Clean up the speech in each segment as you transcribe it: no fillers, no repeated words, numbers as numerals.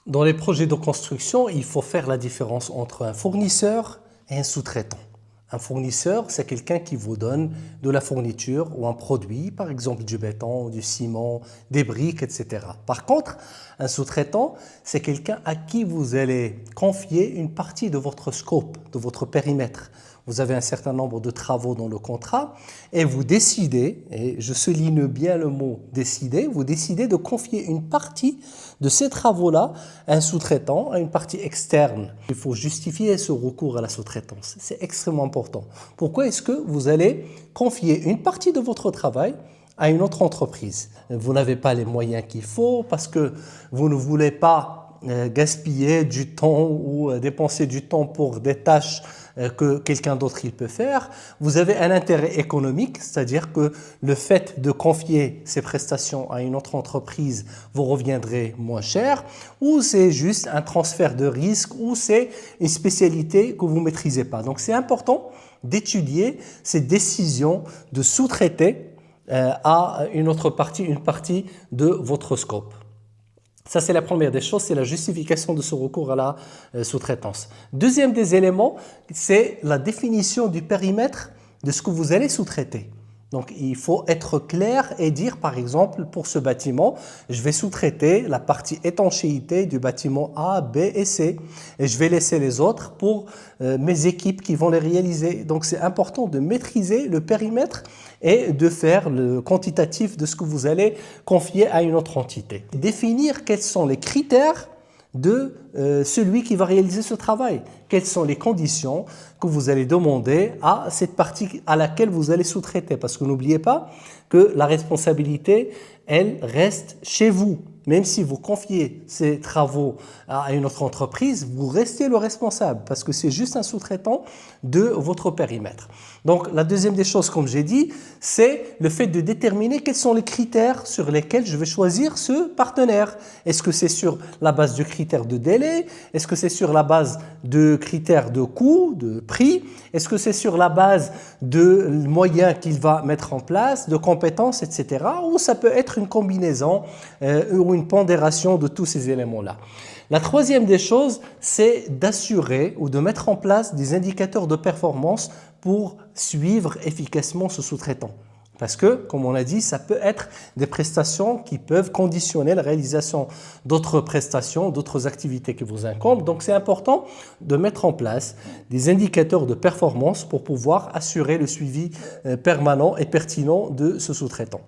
Dans les projets de construction, il faut faire la différence entre un fournisseur et un sous-traitant. Un fournisseur, c'est quelqu'un qui vous donne de la fourniture ou un produit, par exemple du béton, du ciment, des briques, etc. Par contre, un sous-traitant, c'est quelqu'un à qui vous allez confier une partie de votre scope, de votre périmètre. Vous avez un certain nombre de travaux dans le contrat et vous décidez, et je souligne bien le mot décider, vous décidez de confier une partie de ces travaux-là à un sous-traitant, à une partie externe. Il faut justifier ce recours à la sous-traitance. C'est extrêmement important. Pourquoi est-ce que vous allez confier une partie de votre travail à une autre entreprise? Vous n'avez pas les moyens qu'il faut parce que vous ne voulez pas gaspiller du temps ou dépenser du temps pour des tâches que quelqu'un d'autre il peut faire. Vous avez un intérêt économique, c'est-à-dire que le fait de confier ces prestations à une autre entreprise vous reviendrait moins cher, ou c'est juste un transfert de risque, ou c'est une spécialité que vous ne maîtrisez pas. Donc c'est important d'étudier ces décisions de sous-traiter à une autre partie, une partie de votre scope. Ça, c'est la première des choses, c'est la justification de ce recours à la sous-traitance. Deuxième des éléments, c'est la définition du périmètre de ce que vous allez sous-traiter. Donc, il faut être clair et dire, par exemple, pour ce bâtiment, je vais sous-traiter la partie étanchéité du bâtiment A, B et C, et je vais laisser les autres pour mes équipes qui vont les réaliser. Donc, c'est important de maîtriser le périmètre et de faire le quantitatif de ce que vous allez confier à une autre entité. Définir quels sont les critères de celui qui va réaliser ce travail. Quelles sont les conditions que vous allez demander à cette partie à laquelle vous allez sous-traiter. Parce que n'oubliez pas que la responsabilité, elle reste chez vous. Même si vous confiez ces travaux à une autre entreprise, vous restez le responsable parce que c'est juste un sous-traitant de votre périmètre. Donc, la deuxième des choses, comme j'ai dit, c'est le fait de déterminer quels sont les critères sur lesquels je vais choisir ce partenaire. Est-ce que c'est sur la base de critères de délai? Est-ce que c'est sur la base de critères de coût, de prix? Est-ce que c'est sur la base de moyens qu'il va mettre en place, de compétences, etc. Ou ça peut être une combinaison ou une pondération de tous ces éléments-là. La troisième des choses, c'est d'assurer ou de mettre en place des indicateurs de performance pour suivre efficacement ce sous-traitant. Parce que, comme on a dit, ça peut être des prestations qui peuvent conditionner la réalisation d'autres prestations, d'autres activités qui vous incombent. Donc, c'est important de mettre en place des indicateurs de performance pour pouvoir assurer le suivi permanent et pertinent de ce sous-traitant.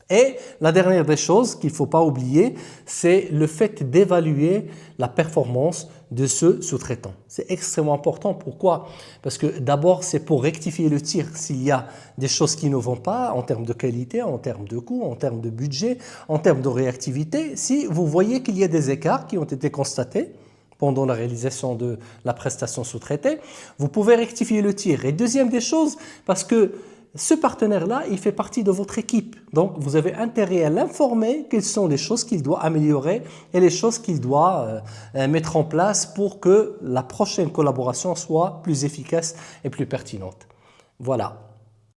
Et la dernière des choses qu'il ne faut pas oublier, c'est le fait d'évaluer la performance de ce sous-traitant. C'est extrêmement important. Pourquoi? Parce que d'abord, c'est pour rectifier le tir s'il y a des choses qui ne vont pas en termes de qualité, en termes de coût, en termes de budget, en termes de réactivité. Si vous voyez qu'il y a des écarts qui ont été constatés pendant la réalisation de la prestation sous-traitée, vous pouvez rectifier le tir. Et deuxième des choses, parce que ce partenaire-là, il fait partie de votre équipe. Donc, vous avez intérêt à l'informer quelles sont les choses qu'il doit améliorer et les choses qu'il doit mettre en place pour que la prochaine collaboration soit plus efficace et plus pertinente. Voilà.